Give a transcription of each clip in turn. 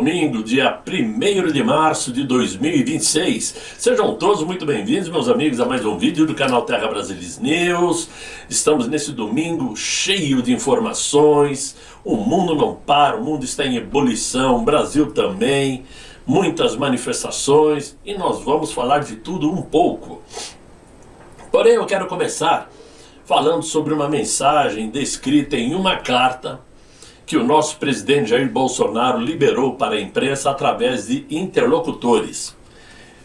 domingo, dia 1º de março de 2026. Sejam todos muito bem-vindos, meus amigos, a mais um vídeo do canal Terra Brasilis News. Estamos nesse domingo cheio de informações. O mundo não para, o mundo está em ebulição, o Brasil também. Muitas manifestações e nós vamos falar de tudo um pouco. Porém, eu quero começar falando sobre uma mensagem descrita em uma carta que o nosso presidente Jair Bolsonaro liberou para a imprensa através de interlocutores.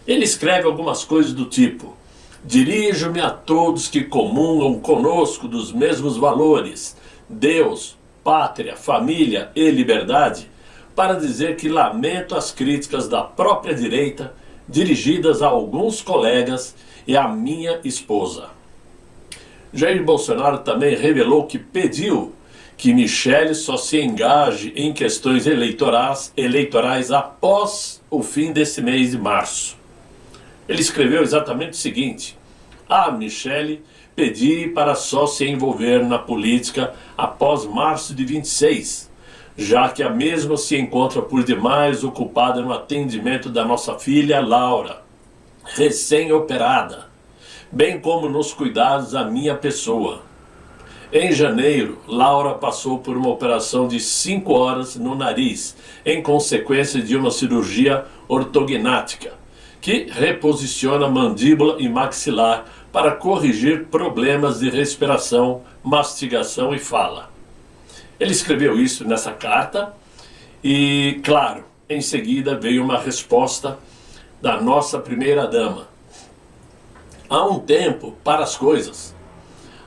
Ele escreve algumas coisas do tipo: dirijo-me a todos que comungam conosco dos mesmos valores, Deus, pátria, família e liberdade, para dizer que lamento as críticas da própria direita dirigidas a alguns colegas e à minha esposa. Jair Bolsonaro também revelou que pediu que Michele só se engaje em questões eleitorais após o fim desse mês de março. Ele escreveu exatamente o seguinte: Michele, pedi para só se envolver na política após março de 26, já que a mesma se encontra por demais ocupada no atendimento da nossa filha Laura, recém-operada, bem como nos cuidados da minha pessoa. Em janeiro, Laura passou por uma operação de 5 horas no nariz, em consequência de uma cirurgia ortognática, que reposiciona mandíbula e maxilar para corrigir problemas de respiração, mastigação e fala. Ele escreveu isso nessa carta e, claro, em seguida veio uma resposta da nossa primeira-dama. Há um tempo para as coisas.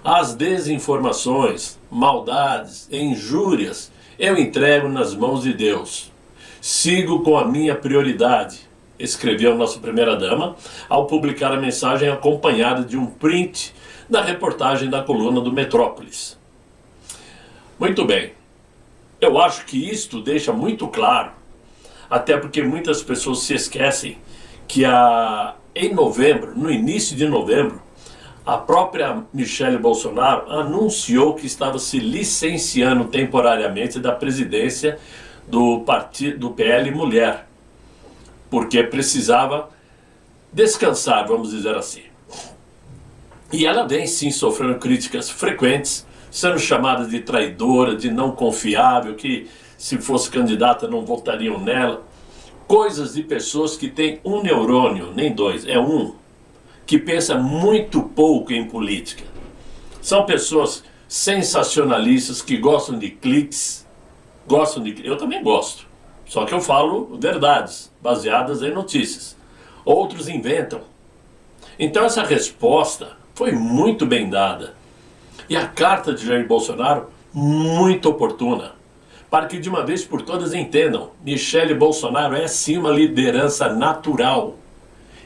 As desinformações, maldades e injúrias eu entrego nas mãos de Deus. Sigo com a minha prioridade, escreveu nossa primeira-dama ao publicar a mensagem acompanhada de um print da reportagem da coluna do Metrópolis. Muito bem, eu acho que isto deixa muito claro, até porque muitas pessoas se esquecem que em novembro, no início de novembro, a própria Michele Bolsonaro anunciou que estava se licenciando temporariamente da presidência do PL Mulher, porque precisava descansar, vamos dizer assim. E ela vem sim sofrendo críticas frequentes, sendo chamada de traidora, de não confiável, que se fosse candidata não votariam nela. Coisas de pessoas que têm um neurônio, nem dois, é um, que pensa muito pouco em política. São pessoas sensacionalistas que gostam de cliques, eu também gosto, só que eu falo verdades, baseadas em notícias. Outros inventam. Então essa resposta foi muito bem dada. E a carta de Jair Bolsonaro, muito oportuna, para que de uma vez por todas entendam, Michele Bolsonaro é sim uma liderança natural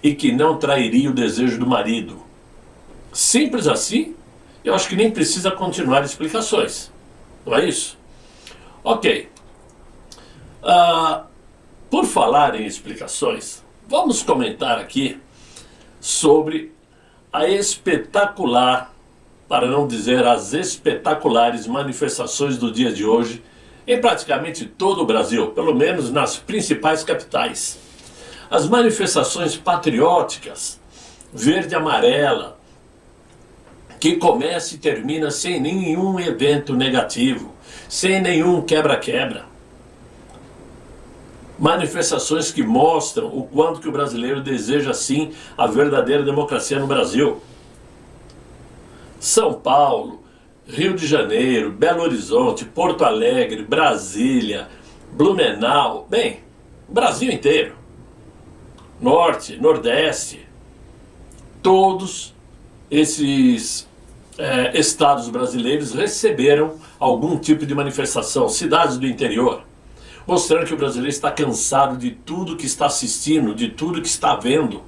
e que não trairia o desejo do marido. Simples assim, eu acho que nem precisa continuar explicações. Não é isso? Ok. Por falar em explicações, vamos comentar aqui sobre a espetacular, para não dizer as espetaculares manifestações do dia de hoje em praticamente todo o Brasil, pelo menos nas principais capitais. As manifestações patrióticas, verde e amarela, que começa e termina sem nenhum evento negativo, sem nenhum quebra-quebra. Manifestações que mostram o quanto que o brasileiro deseja sim a verdadeira democracia no Brasil. São Paulo, Rio de Janeiro, Belo Horizonte, Porto Alegre, Brasília, Blumenau, bem, o Brasil inteiro. Norte, Nordeste, todos esses estados brasileiros receberam algum tipo de manifestação, cidades do interior, mostrando que o brasileiro está cansado de tudo que está assistindo, de tudo que está vendo,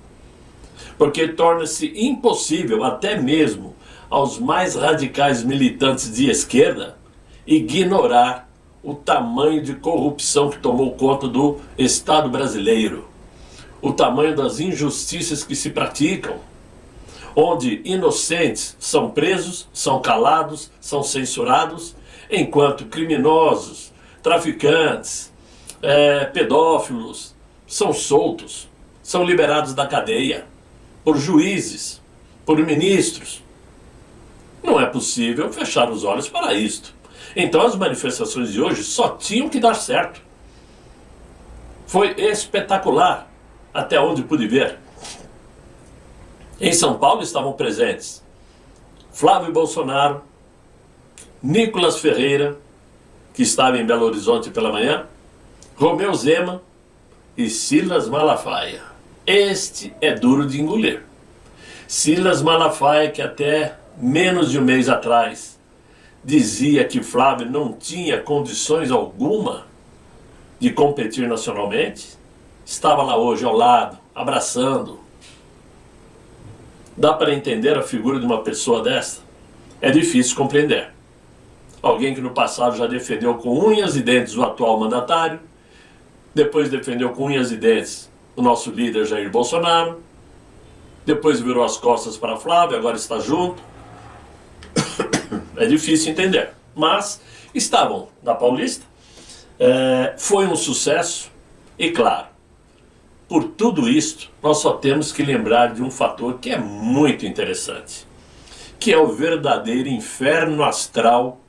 porque torna-se impossível até mesmo aos mais radicais militantes de esquerda ignorar o tamanho de corrupção que tomou conta do Estado brasileiro. O tamanho das injustiças que se praticam, onde inocentes são presos, são calados, são censurados, enquanto criminosos, traficantes, pedófilos são soltos, são liberados da cadeia por juízes, por ministros. Não é possível fechar os olhos para isto. Então as manifestações de hoje só tinham que dar certo. Foi espetacular, até onde pude ver. Em São Paulo estavam presentes Flávio Bolsonaro, Nicolas Ferreira, que estava em Belo Horizonte pela manhã, Romeu Zema e Silas Malafaia. Este é duro de engolir. Silas Malafaia, que até menos de um mês atrás dizia que Flávio não tinha condições alguma de competir nacionalmente, estava lá hoje ao lado, abraçando. Dá para entender a figura de uma pessoa desta? É difícil compreender. Alguém que no passado já defendeu com unhas e dentes o atual mandatário, depois defendeu com unhas e dentes o nosso líder Jair Bolsonaro, depois virou as costas para Flávio, agora está junto. É difícil entender. Mas estavam na Paulista, foi um sucesso e, claro, por tudo isto, nós só temos que lembrar de um fator que é muito interessante, que é o verdadeiro inferno astral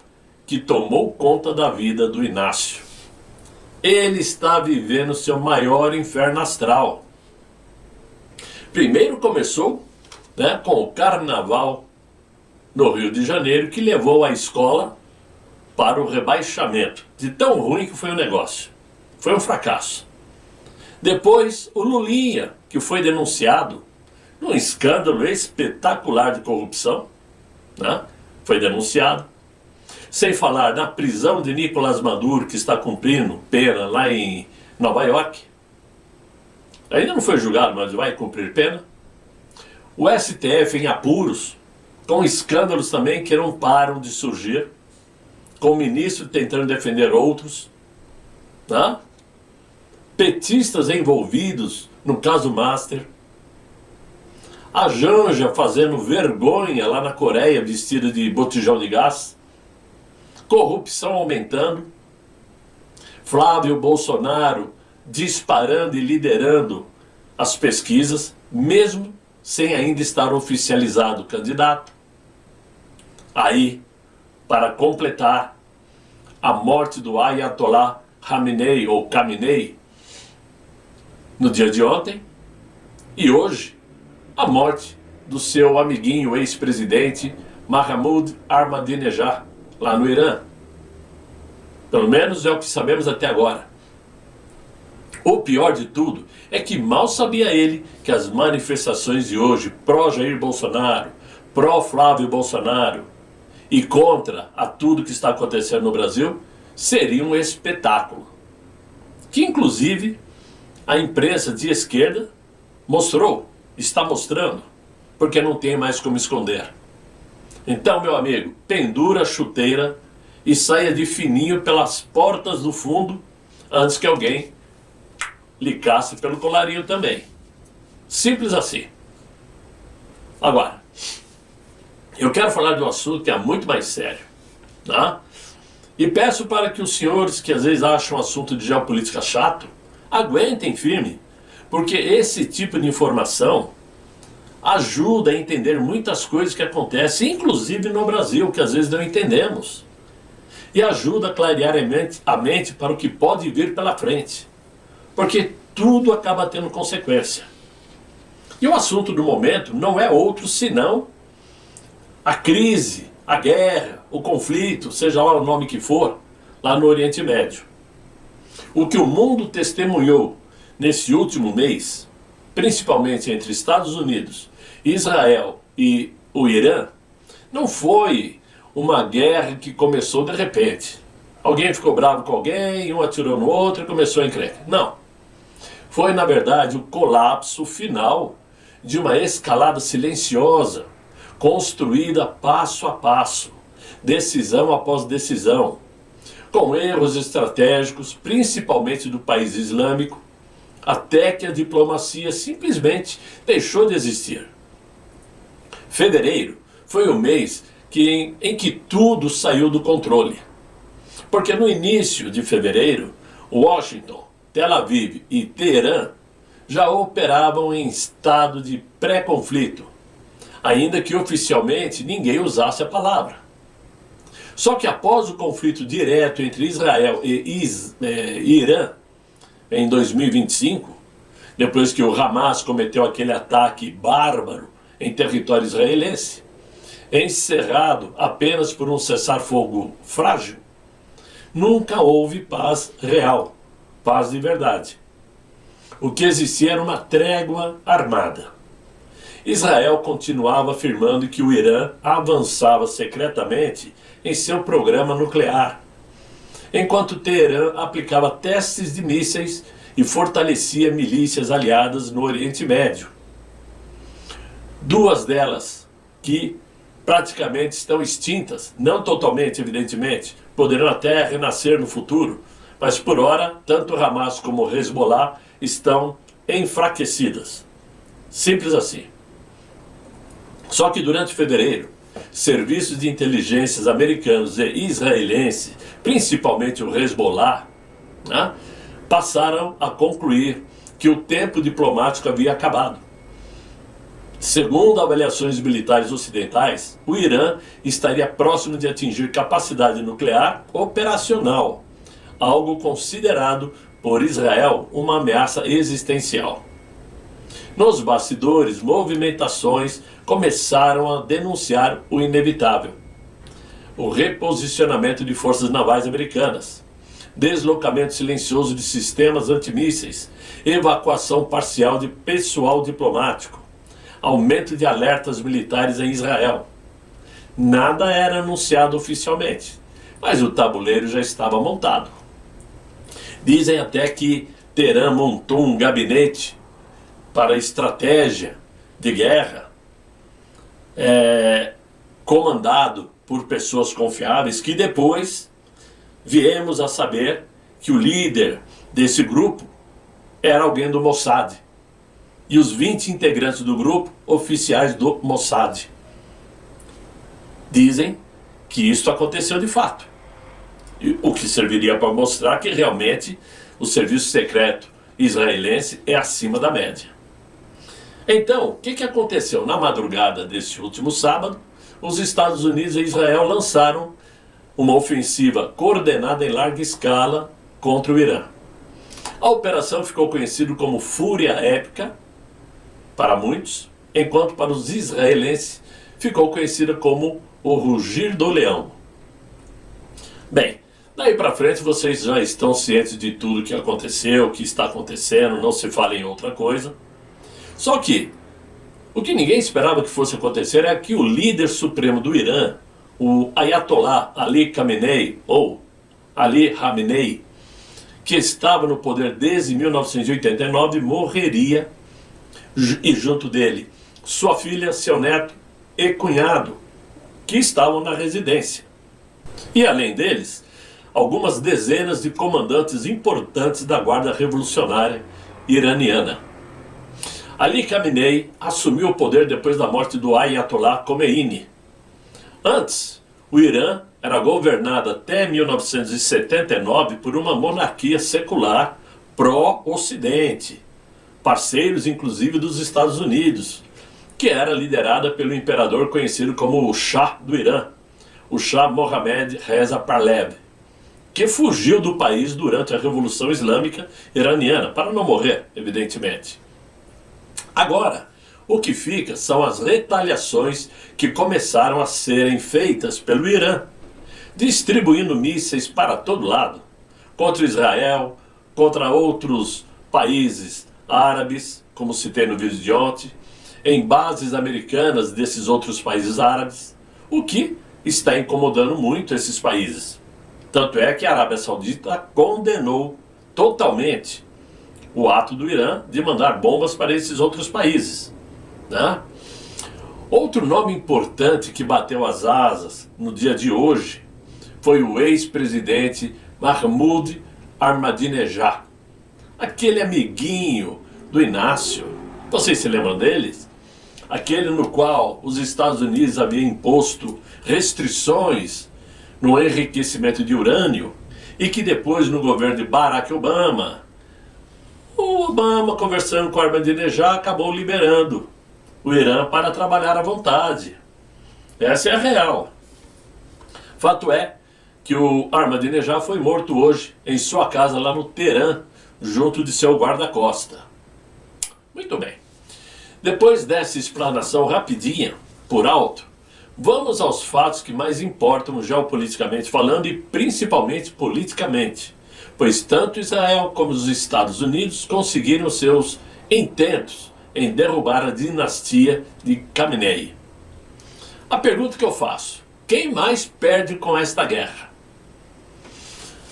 que tomou conta da vida do Inácio. Ele está vivendo seu maior inferno astral. Primeiro começou, com o carnaval no Rio de Janeiro, que levou a escola para o rebaixamento. De tão ruim que foi o negócio. Foi um fracasso. Depois, o Lulinha, que foi denunciado num escândalo espetacular de corrupção, foi denunciado. Sem falar na prisão de Nicolás Maduro, que está cumprindo pena lá em Nova York. Ainda não foi julgado, mas vai cumprir pena. O STF em apuros, com escândalos também que não param de surgir, com o ministro tentando defender outros, petistas envolvidos no caso Master, a Janja fazendo vergonha lá na Coreia vestida de botijão de gás, corrupção aumentando, Flávio Bolsonaro disparando e liderando as pesquisas, mesmo sem ainda estar oficializado o candidato. Aí, para completar, a morte do Ayatollah Khamenei, ou Khamenei, no dia de ontem, e hoje, a morte do seu amiguinho ex-presidente Mahmoud Ahmadinejad, lá no Irã. Pelo menos é o que sabemos até agora. O pior de tudo é que mal sabia ele que as manifestações de hoje pró-Jair Bolsonaro, pró-Flávio Bolsonaro e contra a tudo que está acontecendo no Brasil seriam um espetáculo. Que inclusive a imprensa de esquerda mostrou, está mostrando, porque não tem mais como esconder. Então, meu amigo, pendura a chuteira e saia de fininho pelas portas do fundo antes que alguém lhe casse pelo colarinho também. Simples assim. Agora, eu quero falar de um assunto que é muito mais sério, E peço para que os senhores que às vezes acham o assunto de geopolítica chato, aguentem firme, porque esse tipo de informação ajuda a entender muitas coisas que acontecem, inclusive no Brasil, que às vezes não entendemos. E ajuda a clarear a mente para o que pode vir pela frente. Porque tudo acaba tendo consequência. E o assunto do momento não é outro senão a crise, a guerra, o conflito, seja lá o nome que for, lá no Oriente Médio. O que o mundo testemunhou nesse último mês, principalmente entre Estados Unidos, Israel e o Irã, não foi uma guerra que começou de repente. Alguém ficou bravo com alguém, um atirou no outro e começou a encrenca. Não. Foi, na verdade, o colapso final de uma escalada silenciosa, construída passo a passo, decisão após decisão, com erros estratégicos, principalmente do país islâmico, até que a diplomacia simplesmente deixou de existir. Fevereiro foi o mês em que tudo saiu do controle. Porque no início de fevereiro, Washington, Tel Aviv e Teherã já operavam em estado de pré-conflito, ainda que oficialmente ninguém usasse a palavra. Só que após o conflito direto entre Israel e Irã, em 2025, depois que o Hamas cometeu aquele ataque bárbaro em território israelense, encerrado apenas por um cessar-fogo frágil, nunca houve paz real, paz de verdade. O que existia era uma trégua armada. Israel continuava afirmando que o Irã avançava secretamente em seu programa nuclear, enquanto Teherã aplicava testes de mísseis e fortalecia milícias aliadas no Oriente Médio. Duas delas, que praticamente estão extintas, não totalmente, evidentemente, poderão até renascer no futuro, mas por ora, tanto Hamas como Hezbollah estão enfraquecidas. Simples assim. Só que durante fevereiro, serviços de inteligências americanos e israelenses, principalmente o Hezbollah, passaram a concluir que o tempo diplomático havia acabado. Segundo avaliações militares ocidentais, o Irã estaria próximo de atingir capacidade nuclear operacional, algo considerado por Israel uma ameaça existencial. Nos bastidores, movimentações começaram a denunciar o inevitável: o reposicionamento de forças navais americanas, deslocamento silencioso de sistemas antimísseis, evacuação parcial de pessoal diplomático, aumento de alertas militares em Israel. Nada era anunciado oficialmente, mas o tabuleiro já estava montado. Dizem até que Teherã montou um gabinete para estratégia de guerra, comandado por pessoas confiáveis, que depois viemos a saber que o líder desse grupo era alguém do Mossad, e os 20 integrantes do grupo, oficiais do Mossad. Dizem que isso aconteceu de fato, o que serviria para mostrar que realmente o serviço secreto israelense é acima da média. Então, o que aconteceu? Na madrugada desse último sábado, os Estados Unidos e Israel lançaram uma ofensiva coordenada em larga escala contra o Irã. A operação ficou conhecida como Fúria Épica para muitos, enquanto para os israelenses ficou conhecida como o Rugir do Leão. Bem, daí para frente vocês já estão cientes de tudo que aconteceu, o que está acontecendo, não se fala em outra coisa. Só que o que ninguém esperava que fosse acontecer é que o líder supremo do Irã, o Ayatollah Ali Khamenei, ou Ali Khamenei, que estava no poder desde 1989, morreria, e junto dele sua filha, seu neto e cunhado, que estavam na residência. E além deles, algumas dezenas de comandantes importantes da Guarda Revolucionária iraniana. Ali Khamenei assumiu o poder depois da morte do Ayatollah Khomeini. Antes, o Irã era governado até 1979 por uma monarquia secular pró-Ocidente, parceiros inclusive dos Estados Unidos, que era liderada pelo imperador conhecido como o Shah do Irã, o Shah Mohammad Reza Pahlavi, que fugiu do país durante a Revolução Islâmica Iraniana, para não morrer, evidentemente. Agora, o que fica são as retaliações que começaram a serem feitas pelo Irã, distribuindo mísseis para todo lado, contra Israel, contra outros países árabes, como citei no vídeo de ontem, em bases americanas desses outros países árabes, o que está incomodando muito esses países. Tanto é que a Arábia Saudita condenou totalmente o ato do Irã de mandar bombas para esses outros países, né? Outro nome importante que bateu as asas no dia de hoje foi o ex-presidente Mahmoud Ahmadinejad, aquele amiguinho do Inácio. Vocês se lembram deles? Aquele no qual os Estados Unidos haviam imposto restrições no enriquecimento de urânio e que depois, no governo de Barack Obama, o Obama, conversando com Ahmadinejad, acabou liberando o Irã para trabalhar à vontade. Essa é a real. Fato é que o Ahmadinejad foi morto hoje em sua casa lá no Teherã, junto de seu guarda-costa. Muito bem. Depois dessa explanação rapidinha, por alto, vamos aos fatos que mais importam geopoliticamente falando e principalmente politicamente, pois tanto Israel como os Estados Unidos conseguiram seus intentos em derrubar a dinastia de Khamenei. A pergunta que eu faço: quem mais perde com esta guerra?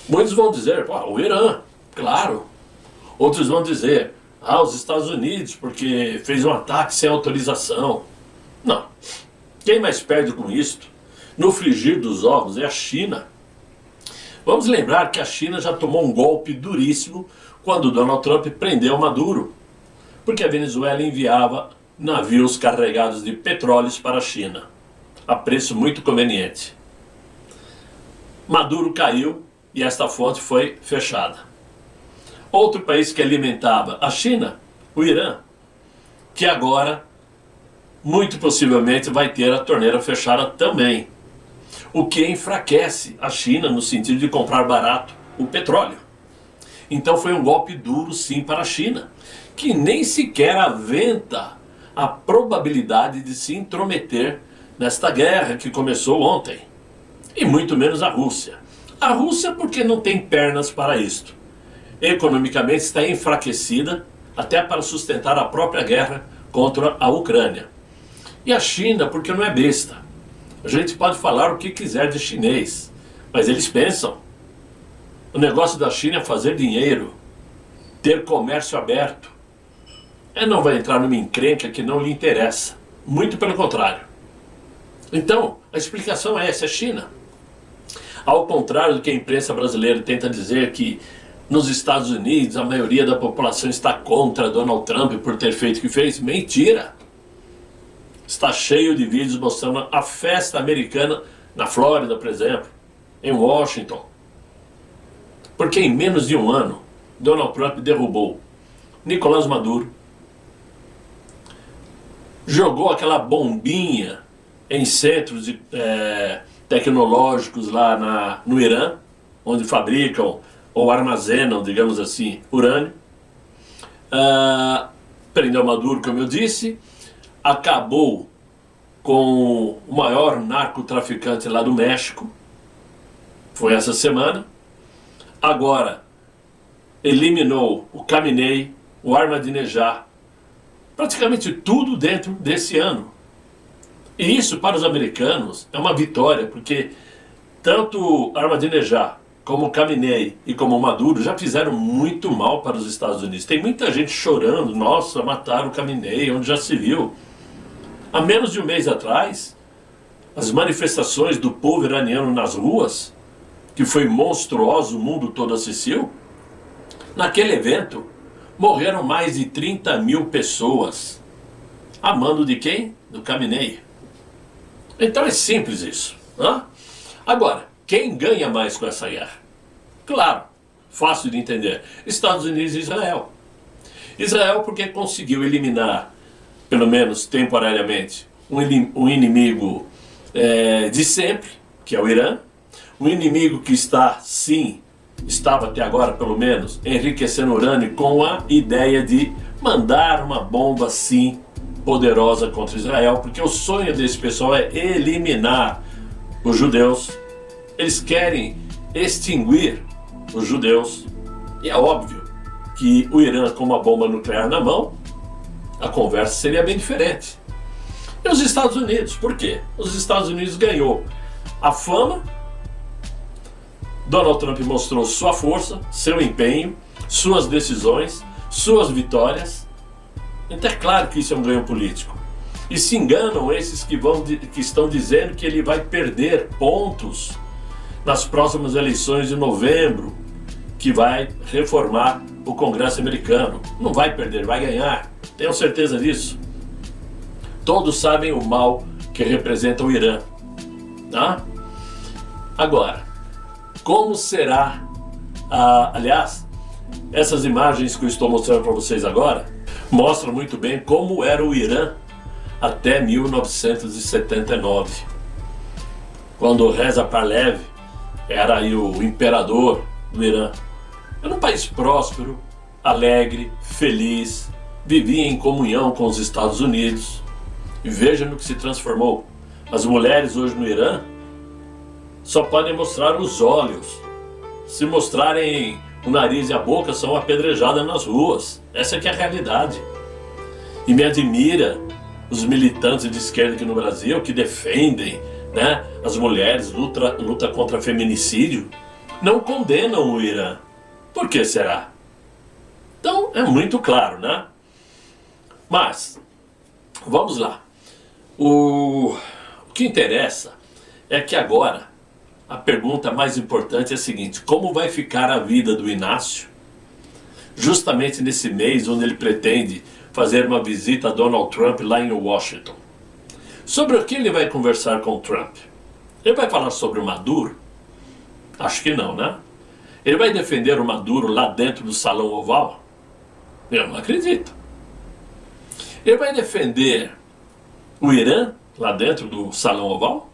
Muitos vão dizer, o Irã, claro. Outros vão dizer, os Estados Unidos, porque fez um ataque sem autorização. Não. Quem mais perde com isto, no frigir dos ovos, é a China. Vamos lembrar que a China já tomou um golpe duríssimo quando Donald Trump prendeu Maduro, porque a Venezuela enviava navios carregados de petróleos para a China, a preço muito conveniente. Maduro caiu e esta fonte foi fechada. Outro país que alimentava a China, o Irã, que agora, muito possivelmente, vai ter a torneira fechada também, o que enfraquece a China no sentido de comprar barato o petróleo. Então foi um golpe duro sim para a China, que nem sequer aventa a probabilidade de se intrometer nesta guerra que começou ontem, e muito menos a Rússia. A Rússia porque não tem pernas para isto. Economicamente está enfraquecida até para sustentar a própria guerra contra a Ucrânia. E a China porque não é besta. A gente pode falar o que quiser de chinês, mas eles pensam. O negócio da China é fazer dinheiro, ter comércio aberto. Não vai entrar numa encrenca que não lhe interessa. Muito pelo contrário. Então, a explicação é essa, é China. Ao contrário do que a imprensa brasileira tenta dizer, que nos Estados Unidos a maioria da população está contra Donald Trump por ter feito o que fez, mentira! Está cheio de vídeos mostrando a festa americana na Flórida, por exemplo, em Washington. Porque em menos de um ano, Donald Trump derrubou Nicolás Maduro, jogou aquela bombinha em centros tecnológicos lá no Irã, onde fabricam ou armazenam, digamos assim, urânio. Prendeu Maduro, como eu disse, acabou com o maior narcotraficante lá do México, foi essa semana. Agora eliminou o Khamenei, o Ahmadinejad, praticamente tudo dentro desse ano. E isso para os americanos é uma vitória, porque tanto Ahmadinejad como Khamenei e como Maduro já fizeram muito mal para os Estados Unidos. Tem muita gente chorando, nossa, mataram o Khamenei, onde já se viu. Há menos de um mês atrás, as manifestações do povo iraniano nas ruas, que foi monstruoso, o mundo todo assistiu, naquele evento morreram mais de 30 mil pessoas. A mando de quem? Do Khamenei. Então é simples isso. Agora, quem ganha mais com essa guerra? Claro, fácil de entender. Estados Unidos e Israel. Israel porque conseguiu eliminar, pelo menos temporariamente, um inimigo de sempre, que é o Irã. Um inimigo que estava até agora pelo menos, enriquecendo urânio com a ideia de mandar uma bomba sim poderosa contra Israel, porque o sonho desse pessoal é eliminar os judeus. Eles querem extinguir os judeus. E é óbvio que o Irã com uma bomba nuclear na mão, a conversa seria bem diferente. E os Estados Unidos, por quê? Os Estados Unidos ganhou a fama. Donald Trump mostrou sua força, seu empenho, suas decisões, suas vitórias. Então é claro que isso é um ganho político. E se enganam esses que estão dizendo que ele vai perder pontos nas próximas eleições de novembro, que vai reformar o Congresso americano. Não vai perder, vai ganhar. Tenho certeza disso. Todos sabem o mal que representa o Irã. Agora, como será Aliás, essas imagens que eu estou mostrando para vocês agora mostram muito bem como era o Irã até 1979, quando Reza Pahlavi era aí o imperador do Irã. Era um país próspero, alegre, feliz, vivia em comunhão com os Estados Unidos. E veja no que se transformou. As mulheres hoje no Irã só podem mostrar os olhos. Se mostrarem o nariz e a boca, são apedrejadas nas ruas. Essa é que é a realidade. E me admira os militantes de esquerda aqui no Brasil que defendem, né, as mulheres, luta contra feminicídio, não condenam o Irã. Por que será? Então é muito claro, né? Mas, vamos lá. O que interessa é que agora a pergunta mais importante é a seguinte: como vai ficar a vida do Inácio justamente nesse mês onde ele pretende fazer uma visita a Donald Trump lá em Washington? Sobre o que ele vai conversar com o Trump? Ele vai falar sobre o Maduro? Acho que não, né? Ele vai defender o Maduro lá dentro do Salão Oval? Eu não acredito. Ele vai defender o Irã lá dentro do Salão Oval?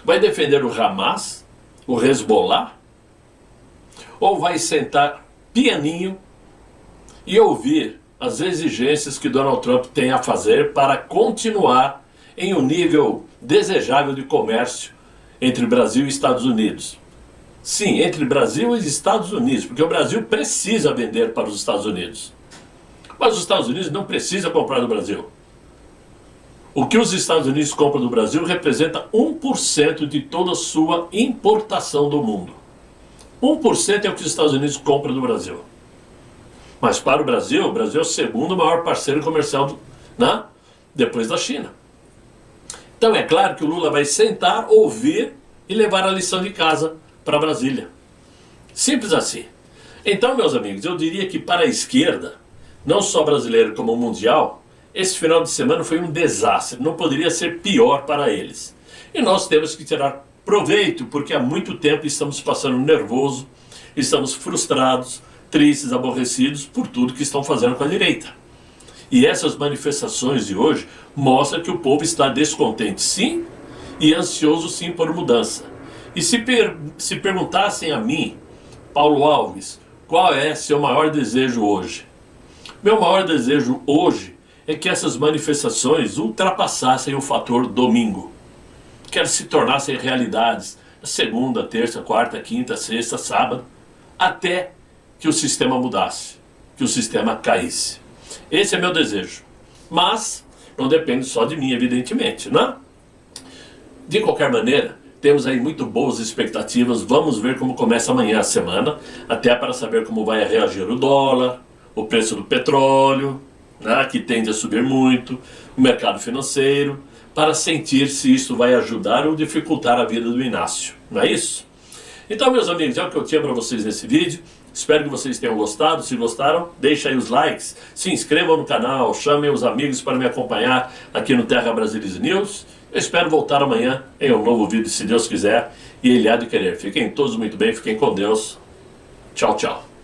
Vai defender o Hamas, o Hezbollah? Ou vai sentar pianinho e ouvir as exigências que Donald Trump tem a fazer para continuar em um nível desejável de comércio entre Brasil e Estados Unidos? Sim, entre Brasil e Estados Unidos, porque o Brasil precisa vender para os Estados Unidos. Mas os Estados Unidos não precisam comprar do Brasil. O que os Estados Unidos compram do Brasil representa 1% de toda a sua importação do mundo. 1% é o que os Estados Unidos compram do Brasil. Mas para o Brasil é o segundo maior parceiro comercial, né, depois da China. Então é claro que o Lula vai sentar, ouvir e levar a lição de casa para Brasília. Simples assim. Então, meus amigos, eu diria que para a esquerda, não só brasileira como mundial, esse final de semana foi um desastre. Não poderia ser pior para eles. E nós temos que tirar proveito, porque há muito tempo estamos passando nervoso, estamos frustrados, tristes, aborrecidos por tudo que estão fazendo com a direita. E essas manifestações de hoje mostram que o povo está descontente, sim, e ansioso, sim, por mudança. E se perguntassem a mim, Paulo Alves, qual é seu maior desejo hoje? Meu maior desejo hoje é que essas manifestações ultrapassassem o fator domingo. Que elas se tornassem realidades segunda, terça, quarta, quinta, sexta, sábado, até que o sistema mudasse, que o sistema caísse. Esse é meu desejo. Mas não depende só de mim, evidentemente, né? De qualquer maneira, temos aí muito boas expectativas. Vamos ver como começa amanhã a semana, até para saber como vai reagir o dólar, o preço do petróleo, né, que tende a subir muito, o mercado financeiro, para sentir se isso vai ajudar ou dificultar a vida do Inácio. Não é isso? Então, meus amigos, é o que eu tinha para vocês nesse vídeo. Espero que vocês tenham gostado. Se gostaram, deixem aí os likes, se inscrevam no canal, chamem os amigos para me acompanhar aqui no Terra Brasilis News. Eu espero voltar amanhã em um novo vídeo, se Deus quiser, e Ele há de querer. Fiquem todos muito bem, fiquem com Deus. Tchau, tchau.